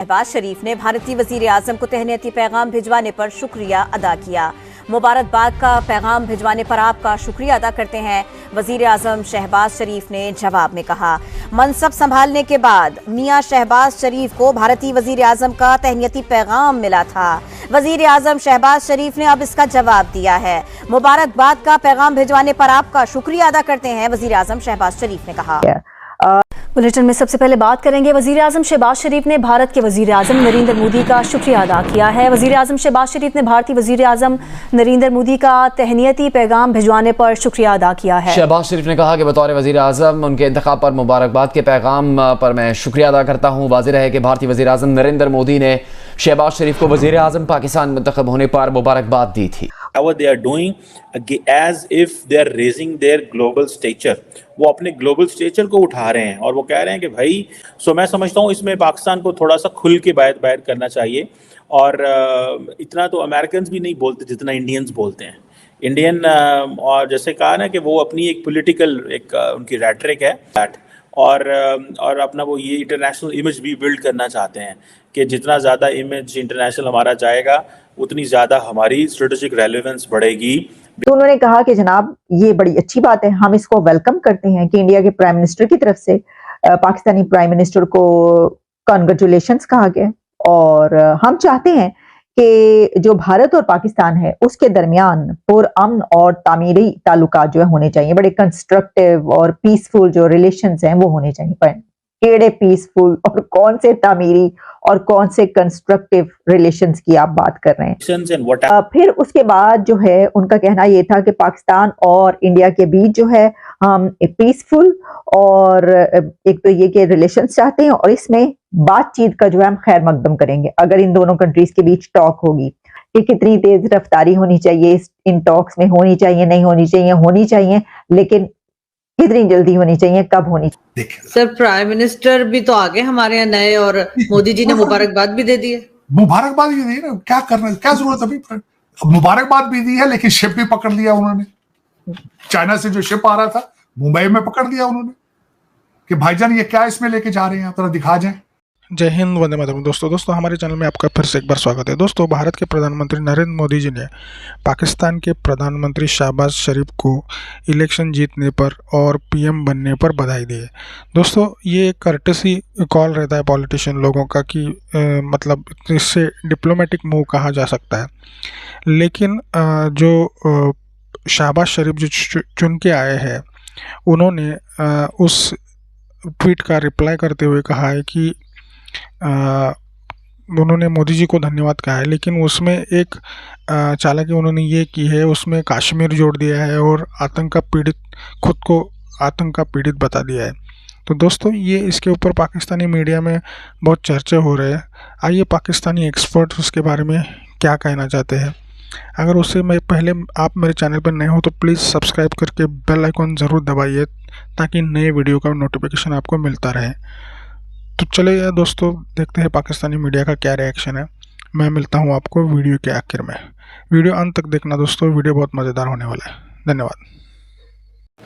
शहबाज शरीफ ने भारतीय वजीर आजम को तहनीती पैगाम भिजवाने पर शुक्रिया अदा किया। मुबारकबाद का पैगाम भिजवाने पर आपका शुक्रिया अदा करते हैं, वजीर आजम शहबाज शरीफ ने जवाब में कहा। मनसब संभालने के बाद मियां शहबाज शरीफ को भारतीय वजीर आजम का तहनीती पैगाम मिला था। वजीर आजम शहबाज शरीफ ने अब इसका जवाब दिया है। मुबारकबाद का पैगाम भिजवाने पर आपका शुक्रिया अदा करते हैं, वजीर आजम शहबाज शरीफ ने कहा। बुलेटिन में सबसे पहले बात करेंगे, वजीर आजम शहबाज शरीफ ने भारत के वजीर आजम नरेंद्र मोदी का शुक्रिया अदा किया है। वजीर आजम शहबाज शरीफ ने भारतीय वजीर आजम नरेंद्र मोदी का तहनीती पैगाम भिजवाने पर शुक्रिया अदा किया है। शहबाज शरीफ ने कहा कि बतौर वजीर आजम उनके इंतखाब पर मुबारकबाद के पैगाम पर मैं शुक्रिया अदा करता हूँ। वाज़ेह है कि भारतीय वजीर आजम नरेंद्र मोदी ने शहबाज शरीफ को वजीर आजम पाकिस्तान मुंतखब होने पर मुबारकबाद दी थी। What they are doing as if they are raising their global stature, वो अपने ग्लोबल स्टेचर को उठा रहे हैं और वो कह रहे हैं कि भाई मैं समझता हूँ इसमें पाकिस्तान को थोड़ा सा खुल के बात करना चाहिए। और इतना तो अमेरिकन भी नहीं बोलते जितना इंडियंस बोलते हैं। इंडियन और जैसे कहा ना कि वो अपनी एक पॉलिटिकल उनकी रेटरिक है और अपना वो ये इंटरनेशनल इमेज भी बिल्ड करना चाहते हैं कि जितना ज़्यादा इमेज इंटरनेशनल हमारा जाएगा उतनी ज़्यादा हमारी स्ट्रेटेजिक रेलेवेंस बढ़ेगी। तो उन्होंने कहा कि जनाब ये बड़ी अच्छी बात है, हम इसको वेलकम करते हैं कि इंडिया के प्राइम मिनिस्टर की तरफ से पाकिस्तानी प्राइम मिनिस्टर को कॉन्ग्रेचुलेशंस कहा गया और हम चाहते हैं कि जो भारत और पाकिस्तान है उसके दरमियान पुरअमन और तामीरी ताल्लुकात जो है होने चाहिए, बड़े कंस्ट्रक्टिव और पीसफुल जो रिलेशंस हैं वो होने चाहिए। पर केड़े पीसफुल और कौन से तामीरी और कौन से कंस्ट्रक्टिव रिलेशंस की आप बात कर रहे हैं। फिर उसके बाद जो है उनका कहना ये था कि पाकिस्तान और इंडिया के बीच जो है हम पीसफुल और एक तो ये कि रिलेशंस चाहते हैं और इसमें बातचीत का जो है हम खैर मकदम करेंगे। अगर इन दोनों कंट्रीज के बीच टॉक होगी कि कितनी तेज रफ्तारी होनी चाहिए इन टॉक्स में, होनी चाहिए नहीं होनी चाहिए, लेकिन कितनी जल्दी होनी चाहिए, कब होनी चाहिए। सर प्राइम मिनिस्टर भी तो आगे हमारे यहाँ नए और मोदी जी ने मुबारकबाद भी दे दी है। मुबारकबाद भी दी ना, क्या करना, क्या जरूरत अभी मुबारकबाद भी दी है, लेकिन शिप भी पकड़ लिया उन्होंने। चाइना से जो शिप आ रहा था मुंबई में पकड़ दिया उन्होंने कि भाईजान ये क्या इसमें लेके जा रहे हैं, थोड़ा दिखा जाए। जय हिंद, वंदे मातरम। दोस्तों हमारे चैनल में आपका फिर से एक बार स्वागत है। दोस्तों भारत के प्रधानमंत्री नरेंद्र मोदी जी ने पाकिस्तान के प्रधानमंत्री शहबाज शरीफ को इलेक्शन जीतने पर और पीएम बनने पर बधाई दी है। दोस्तों ये एक कर्टेसी कॉल रहता है पॉलिटिशियन लोगों का कि मतलब इससे डिप्लोमेटिक मूव कहा जा सकता है, लेकिन जो शहबाज शरीफ जो चुन के आए हैं उन्होंने उस ट्वीट का रिप्लाई करते हुए कहा है कि उन्होंने मोदी जी को धन्यवाद कहा है, लेकिन उसमें एक चालाकी उन्होंने ये की है, उसमें कश्मीर जोड़ दिया है और खुद को आतंक का पीड़ित बता दिया है। तो दोस्तों ये इसके ऊपर पाकिस्तानी मीडिया में बहुत चर्चे हो रहे हैं। आइए पाकिस्तानी एक्सपर्ट्स उसके बारे में क्या कहना चाहते हैं। अगर उससे मैं पहले आप मेरे चैनल पर नए हो तो प्लीज़ सब्सक्राइब करके बेल आइकॉन ज़रूर दबाइए ताकि नए वीडियो का नोटिफिकेशन आपको मिलता रहे। तो चलिए दोस्तों देखते हैं पाकिस्तानी मीडिया का क्या रिएक्शन है। मैं मिलता हूं आपको वीडियो के आखिर में। वीडियो अंत तक देखना दोस्तों, वीडियो बहुत मज़ेदार होने वाला है। धन्यवाद।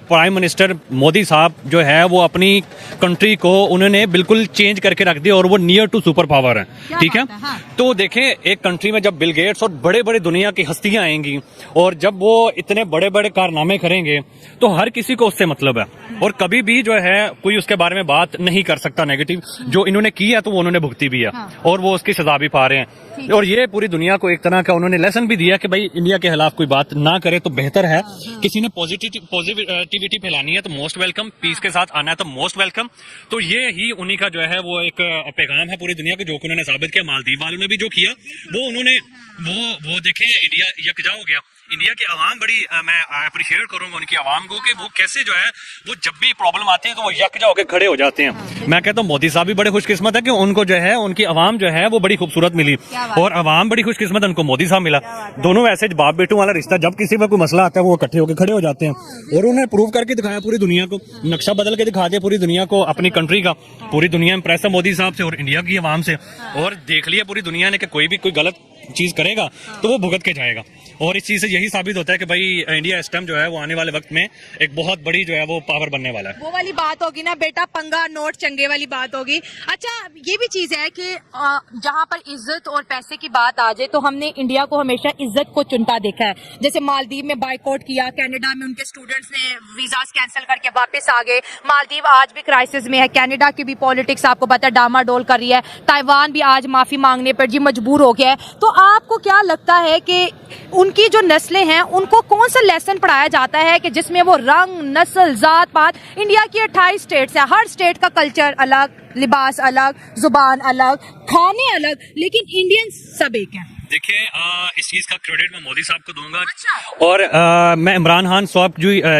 प्राइम मिनिस्टर मोदी साहब जो है वो अपनी कंट्री को उन्होंने बिल्कुल चेंज करके रख दिया और वो नियर टू सुपर पावर है, ठीक है। हाँ। तो देखें एक कंट्री में जब बिल गेट्स और बड़े बड़े दुनिया की हस्तियां आएंगी और जब वो इतने बड़े बड़े कारनामे करेंगे तो हर किसी को उससे मतलब है और कभी भी जो है कोई उसके बारे में बात नहीं कर सकता नेगेटिव। जो इन्होंने की है तो वो उन्होंने भुगती भी है और वो उसकी सजा भी पा रहे हैं और ये पूरी दुनिया को एक तरह का उन्होंने लेसन भी दिया कि भाई इंडिया के खिलाफ कोई बात ना करे तो बेहतर है। किसी ने पॉजिटिविटी फैलानी है तो मोस्ट वेलकम, पीस के साथ आना है तो मोस्ट वेलकम। तो ये ही उन्हीं का जो है वो एक पैगाम है पूरी दुनिया को, जो कि उन्होंने साबित किया। मालदीव वालों ने भी जो किया वो उन्होंने वो देखें इंडिया यकजा हो गया। इंडिया की आवाम बड़ी मैं अप्रिशिएट करूंगा उनकी आवाम को कि वो कैसे जो है वो जब भी प्रॉब्लम आती है तो वो यकजा होकर खड़े हो जाते हैं। मैं कहता हूँ मोदी साहब भी बड़े खुशकिस्मत है कि उनको जो है उनकी आवाम जो है वो बड़ी खूबसूरत मिली और आवाम बड़ी खुशकिस्मत है उनको मोदी साहब मिला। दोनों ऐसे बाप बेटों वाला रिश्ता, जब किसी में कोई मसला आता है वो इकट्ठे होकर खड़े हो जाते हैं और उन्हें प्रूव करके दिखाया पूरी दुनिया को, नक्शा बदल के दिखा दिया पूरी दुनिया को अपनी कंट्री का। पूरी दुनिया इंप्रेस है मोदी साहब से और इंडिया की आवाम से और देख लिया पूरी दुनिया ने कि कोई भी कोई गलत चीज करेगा तो वो भुगत के जाएगा। और इस चीज़ से यही साबित होता है कि भाई इंडिया इस टाइम जो है वो आने वाले वक्त में एक बहुत बड़ी जो है वो पावर बनने वाला है। वो वाली बात होगी ना बेटा, पंगा नोट चंगे वाली बात होगी। अच्छा, ये भी चीज है कि जहाँ पर इज्जत और पैसे की बात आ जाए तो हमने इंडिया को हमेशा इज्जत को चुनता देखा है। जैसे मालदीव में बाइकआउट किया, कनाडा में उनके स्टूडेंट्स ने वीजास कैंसिल करके वापस आ गए। मालदीव आज भी क्राइसिस में है, कनाडा की भी पॉलिटिक्स आपको पता है डामाडोल कर रही है, ताइवान भी आज माफी मांगने पर जी मजबूर हो गया है। तो आपको क्या लगता है कि उनकी जो नस्लें हैं उनको कौन सा लेसन पढ़ाया जाता है कि जिसमें वो रंग, नस्ल, जात पात, इंडिया की 28 स्टेट्स है, हर स्टेट का कल्चर अलग, लिबास अलग, जुबान अलग, खाने अलग, लेकिन इंडियन सब एक है। देखिए इस चीज़ का क्रेडिट मैं मोदी साहब को दूंगा और मैं इमरान खान साहब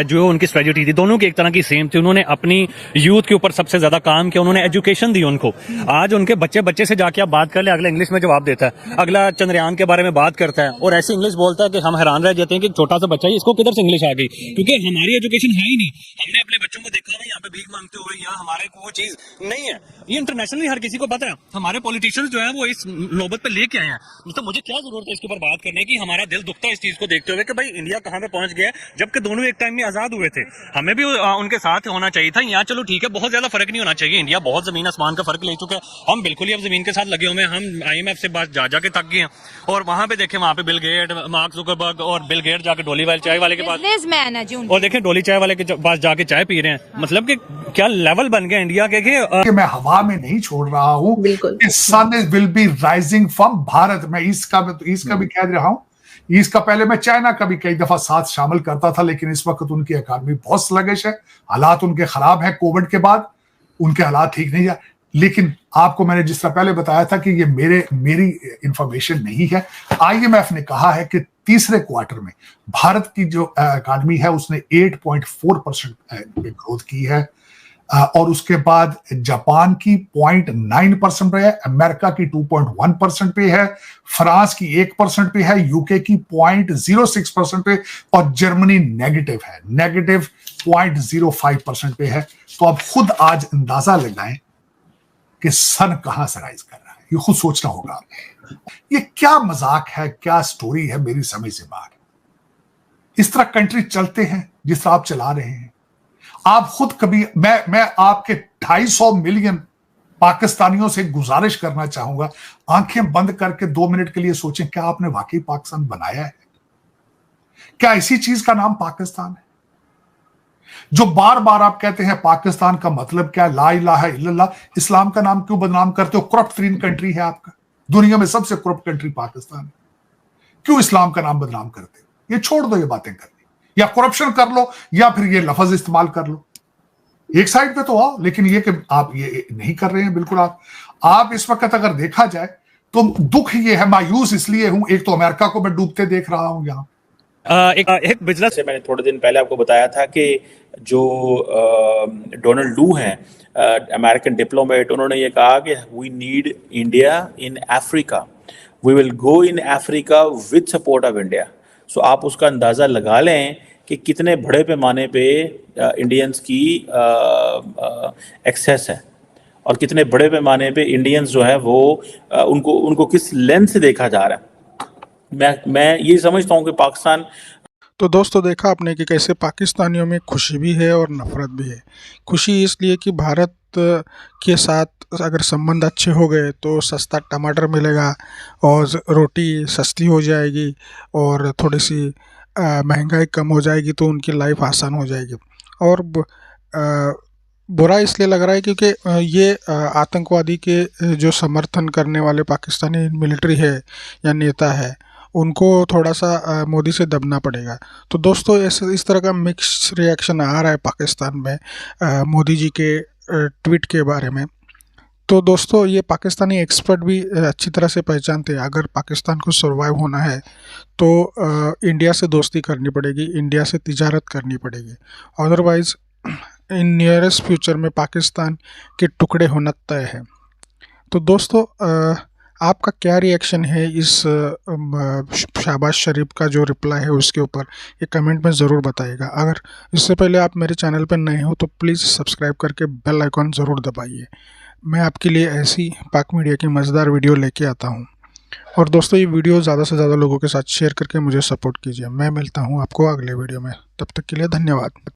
जो उनकी स्ट्रेटजी थी दोनों की एक तरह की सेम थी। उन्होंने अपनी यूथ के ऊपर सबसे ज्यादा काम किया, उन्होंने एजुकेशन दी उनको। आज उनके बच्चे से जाके आप बात कर ले, अगला इंग्लिश में जवाब देता है, अगला चंद्रयान के बारे में बात करता है और ऐसी इंग्लिश बोलता है कि हम हैरान रह जाते हैं कि छोटा सा बच्चा है, इसको किधर से इंग्लिश आ गई, क्योंकि हमारी एजुकेशन है ही नहीं। हमने अपने बच्चों को देखा नहीं यहाँ पे भीख मांगते हुए, या हमारे को वो चीज नहीं है। ये इंटरनेशनली हर किसी को पता है। हमारे पॉलिटिशियंस जो है वो इस नौबत पे लेके आए हैं, तो मुझे क्या जरूरत है इसके ऊपर बात करने की। हमारा दिल दुखता है इस चीज को देखते हुए कि भाई इंडिया कहाँ पे पहुंच गया है, जबकि दोनों एक टाइम में आजाद हुए थे। हमें भी उनके साथ होना चाहिए था। यहाँ चलो ठीक है, बहुत ज्यादा फर्क नहीं होना चाहिए, इंडिया बहुत जमीन आसमान का फर्क ले चुका है, हम बिल्कुल ही अब जमीन के साथ लगे हुए हैं। हम IMF से बात जा के थक गए हैं और वहां पे देखें, वहां पे बिल गेट, मार्क जुकरबर्ग और बिल गेट जाके डोली वाले चाय वाले के पास, बिजनेसमैन है जी, और देखें डोली चाय वाले के पास जाके चाय पी रहे हैं। मतलब कि क्या लेवल बन गया इंडिया के कि मैं हवा में नहीं छोड़ रहा हूं, बिल्कुल। Sun will be rising from Bharat. मैं ईस्ट का भी कह रहा हूं। ईस्ट का पहले मैं चाइना का भी कई दफा साथ शामिल करता था, लेकिन इस वक्त उनकी इकॉनमी बहुत स्लगिश है, हालात उनके खराब है। कोविड के बाद उनके हालात ठीक नहीं है। लेकिन आपको मैंने जिस तरह पहले बताया था कि ये मेरी इंफॉर्मेशन नहीं है। IMF ने कहा है कि तीसरे क्वार्टर में भारत की जो इकॉनमी है उसने 8.4% ग्रोथ की है, और उसके बाद जापान की 0.9% पे है, अमेरिका की 2.1% पे है, फ्रांस की 1% पे है, यूके की 0.06% पे, और जर्मनी नेगेटिव है, नेगेटिव 0.05% पे है। तो आप खुद आज अंदाजा लगाएं कि सन कहां से राइज कर रहा है, ये खुद सोचना होगा। ये क्या मजाक है, क्या स्टोरी है, मेरी समझ से बाहर। इस तरह कंट्री चलते हैं जिस तरह आप चला रहे हैं। आप खुद कभी, मैं आपके 250 मिलियन पाकिस्तानियों से गुजारिश करना चाहूंगा, आंखें बंद करके 2 मिनट के लिए सोचें, क्या आपने वाकई पाकिस्तान बनाया है? क्या इसी चीज का नाम पाकिस्तान है? जो बार बार आप कहते हैं पाकिस्तान का मतलब क्या, ला इलाहा इल्लल्लाह, इस्लाम का नाम क्यों बदनाम करते हो? करप्ट तरीन कंट्री है आपका, दुनिया में सबसे करप्ट कंट्री पाकिस्तान है, क्यों इस्लाम का नाम बदनाम करते हो? ये छोड़ दो ये बातें करनी, या करप्शन कर लो या फिर ये लफ्ज इस्तेमाल कर लो, एक साइड पे तो आओ। लेकिन ये कि आप ये नहीं कर रहे हैं बिल्कुल। आप इस वक्त अगर देखा जाए तो दुख ये है, मायूस इसलिए हूं, एक तो अमेरिका को मैं डूबते देख रहा हूं यहां। एक बिजनेस से मैंने थोड़े दिन पहले आपको बताया था कि जो डोनाल्ड लू हैं, अमेरिकन डिप्लोमेट, उन्होंने ये कहा कि we need India in Africa, we will go in Africa with support of India. So आप उसका अंदाज़ा लगा लें कि कितने बड़े पैमाने पे इंडियंस की एक्सेस है और कितने बड़े पैमाने पे इंडियंस जो है वो उनको किस लेंस से देखा जा रहा है। मैं ये समझता हूँ कि पाकिस्तान। तो दोस्तों देखा आपने कि कैसे पाकिस्तानियों में खुशी भी है और नफ़रत भी है। खुशी इसलिए कि भारत के साथ अगर संबंध अच्छे हो गए तो सस्ता टमाटर मिलेगा और रोटी सस्ती हो जाएगी और थोड़ी सी महंगाई कम हो जाएगी, तो उनकी लाइफ आसान हो जाएगी। और बुरा इसलिए लग रहा है क्योंकि ये आतंकवादी के जो समर्थन करने वाले पाकिस्तानी मिलिट्री है या नेता है, उनको थोड़ा सा मोदी से दबना पड़ेगा। तो दोस्तों इस तरह का मिक्स रिएक्शन आ रहा है पाकिस्तान में मोदी जी के ट्वीट के बारे में। तो दोस्तों ये पाकिस्तानी एक्सपर्ट भी अच्छी तरह से पहचानते हैं, अगर पाकिस्तान को सर्वाइव होना है तो इंडिया से दोस्ती करनी पड़ेगी, इंडिया से तिजारत करनी पड़ेगी, अदरवाइज़ इन नियरेस्ट फ्यूचर में पाकिस्तान के टुकड़े होना तय है। तो दोस्तों आपका क्या रिएक्शन है इस शहबाज शरीफ का जो रिप्लाई है उसके ऊपर, ये कमेंट में ज़रूर बताइएगा। अगर इससे पहले आप मेरे चैनल पर नए हो तो प्लीज़ सब्सक्राइब करके बेल आइकॉन ज़रूर दबाइए। मैं आपके लिए ऐसी पाक मीडिया की मज़ेदार वीडियो लेके आता हूँ। और दोस्तों ये वीडियो ज़्यादा से ज़्यादा लोगों के साथ शेयर करके मुझे सपोर्ट कीजिए। मैं मिलता हूँ आपको अगले वीडियो में, तब तक के लिए धन्यवाद।